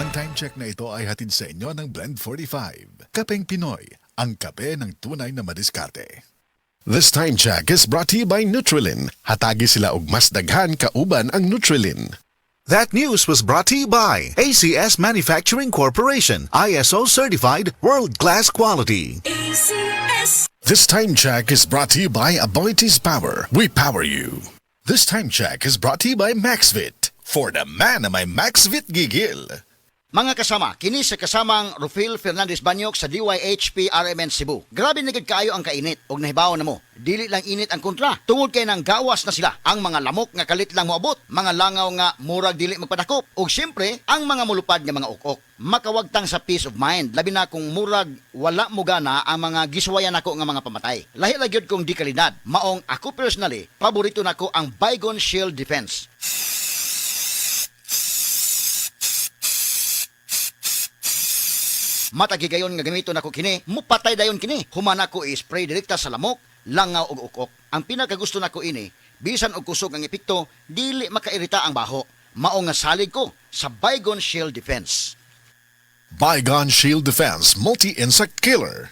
Ang time check na ito ay hatid sa inyo ng Blend 45. Kapeng Pinoy, ang kape ng tunay na madiskarte. This time check is brought to you by Nutrilin. Hatagi sila og mas daghan kauban ang Nutrilin. That news was brought to you by ACS Manufacturing Corporation, ISO certified world-class quality. ACS. This time check is brought to you by Aboitiz Power. We power you. This time check is brought to you by MaxVit. For the man na may MaxVit gigil. Mga kasama, kini sa kasamang Rufil Fernandez Banyok sa DYHP RMN Cebu. Grabe nagad kaayo ang kainit og nahibaw na mo. Dili lang init ang kontra. Tungod kay nang gawas na sila. Ang mga lamok nga kalit lang moabot, mga langaw nga murag dili magpadakop, ug syempre ang mga mulupad nga mga ukok. Makawagtang sa peace of mind, labi na kung murag wala mo gana ang mga giswayan nako nga mga pamatay. Lahi ra gyud kong di kalidad. Maong ako personally, paborito nako ang Baygon Shield Defense. Matagigayon nga gamiton ako kini, mupatay dayon kini. Human ako i-spray direkta sa lamok, langaw ug ukok. Ang pinakagusto nako ini, bisan og kusog ang epekto, dili makairita ang baho. Mao nga salig ko sa Baygon Shield Defense. Baygon Shield Defense Multi-Insect Killer.